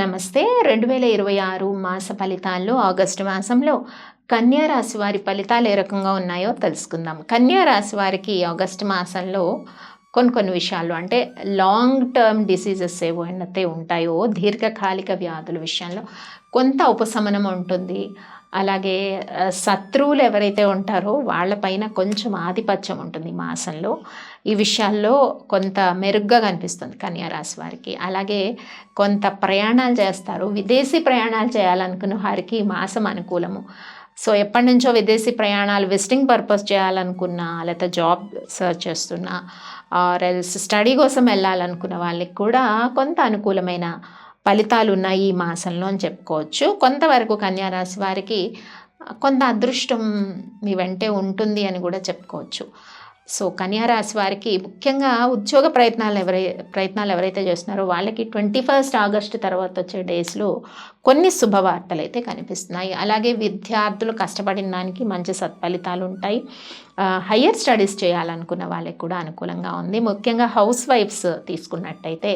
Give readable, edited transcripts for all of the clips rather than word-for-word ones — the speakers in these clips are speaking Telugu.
నమస్తే. 2026 మాస ఫలితాల్లో ఆగస్టు మాసంలో కన్యా రాశి వారి ఫలితాలు ఏ రకంగా ఉన్నాయో తెలుసుకుందాం. కన్యా రాశి వారికి ఆగస్టు మాసంలో కొన్ని విషయాలు అంటే లాంగ్ టర్మ్ డిసీజెస్ ఏవైతే ఉంటాయో దీర్ఘకాలిక వ్యాధుల విషయంలో కొంత ఉపశమనం ఉంటుంది. అలాగే శత్రువులు ఎవరైతే ఉంటారో వాళ్ళపైన కొంచెం ఆధిపత్యం ఉంటుంది ఈ మాసంలో. ఈ విషయాల్లో కొంత మెరుగ్గా కనిపిస్తుంది కన్యా రాశి వారికి. అలాగే కొంత ప్రయాణాలు చేస్తారు. విదేశీ ప్రయాణాలు చేయాలనుకున్న వారికి ఈ మాసం అనుకూలము. సో ఎప్పటి నుంచో విదేశీ ప్రయాణాలు విజిటింగ్ పర్పస్ చేయాలనుకున్నా, లేకపోతే జాబ్ సర్చ్ చేస్తున్నా, ఆర్ ఎల్స్ స్టడీ కోసం వెళ్ళాలనుకున్న వాళ్ళకి కూడా కొంత అనుకూలమైన ఫలితాలు ఉన్నాయి ఈ మాసంలో అని చెప్పుకోవచ్చు. కొంతవరకు కన్యా రాశి వారికి కొంత అదృష్టం మీ వెంటే ఉంటుంది అని కూడా చెప్పుకోవచ్చు. సో కన్యా రాశి వారికి ముఖ్యంగా ఉద్యోగ ప్రయత్నాలు ఎవరైతే చేస్తున్నారో వాళ్ళకి 21 ఆగస్టు తర్వాత వచ్చే డేస్లో కొన్ని శుభవార్తలు అయితే కనిపిస్తున్నాయి. అలాగే విద్యార్థులు కష్టపడిన దానికి మంచి సత్ఫలితాలు ఉంటాయి. హయ్యర్ స్టడీస్ చేయాలనుకున్న వాళ్ళకి కూడా అనుకూలంగా ఉంది. ముఖ్యంగా హౌస్ వైఫ్స్ తీసుకున్నట్టయితే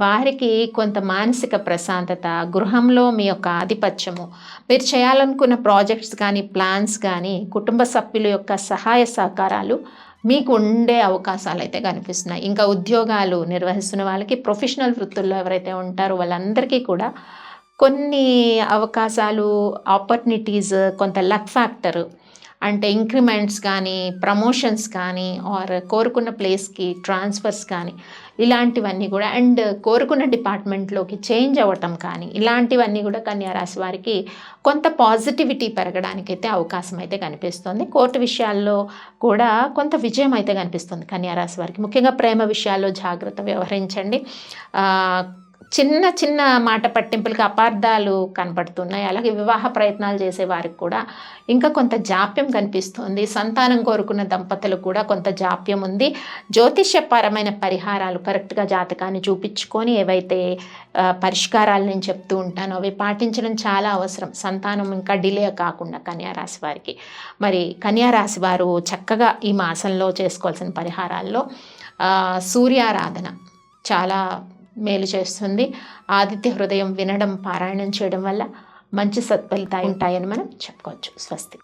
వారికి కొంత మానసిక ప్రశాంతత, గృహంలో మీ యొక్క ఆధిపత్యము, మీరు చేయాలనుకున్న ప్రాజెక్ట్స్ కానీ ప్లాన్స్ కానీ కుటుంబ సభ్యుల యొక్క సహాయ సహకారాలు మీకు ఉండే అవకాశాలు అయితే కనిపిస్తున్నాయి. ఇంకా ఉద్యోగాలు నిర్వహిస్తున్న వాళ్ళకి, ప్రొఫెషనల్ వృత్తుల్లో ఎవరైతే ఉంటారో వాళ్ళందరికీ కూడా కొన్ని అవకాశాలు, ఆపర్చునిటీస్, కొంత లక్ ఫ్యాక్టర్ అంటే ఇంక్రిమెంట్స్ కానీ, ప్రమోషన్స్ కానీ, ఆర్ కోరుకున్న ప్లేస్కి ట్రాన్స్ఫర్స్ కానీ ఇలాంటివన్నీ కూడా, అండ్ కోరుకున్న డిపార్ట్మెంట్లోకి చేంజ్ అవ్వటం కానీ ఇలాంటివన్నీ కూడా కన్యా రాశి వారికి కొంత పాజిటివిటీ పెరగడానికి అయితే అవకాశం అయితే కనిపిస్తుంది. కోర్టు విషయాల్లో కూడా కొంత విజయం అయితే కనిపిస్తుంది కన్యా రాశి వారికి. ముఖ్యంగా ప్రేమ విషయాల్లో జాగ్రత్త వ్యవహరించండి. చిన్న మాట పట్టింపులకి అపార్థాలు కనపడుతున్నాయి. అలాగే వివాహ ప్రయత్నాలు చేసే వారికి కూడా ఇంకా కొంత జాప్యం కనిపిస్తుంది. సంతానం కోరుకున్న దంపతులు కూడా కొంత జాప్యం ఉంది. జ్యోతిష్యపరమైన పరిహారాలు కరెక్ట్గా జాతకాన్ని చూపించుకొని ఏవైతే పరిష్కారాలు నేను చెప్తూ ఉంటానో అవి పాటించడం చాలా అవసరం, సంతానం ఇంకా డిలే కాకుండా కన్యా రాశి వారికి. మరి కన్యా రాశి వారు చక్కగా ఈ మాసంలో చేసుకోవాల్సిన పరిహారాల్లో సూర్యారాధన చాలా మేలు చేస్తుంది. ఆదిత్య హృదయం వినడం, పారాయణం చేయడం వల్ల మంచి సత్ఫలితాలు ఉంటాయని మనం చెప్పుకోవచ్చు. స్వస్తి.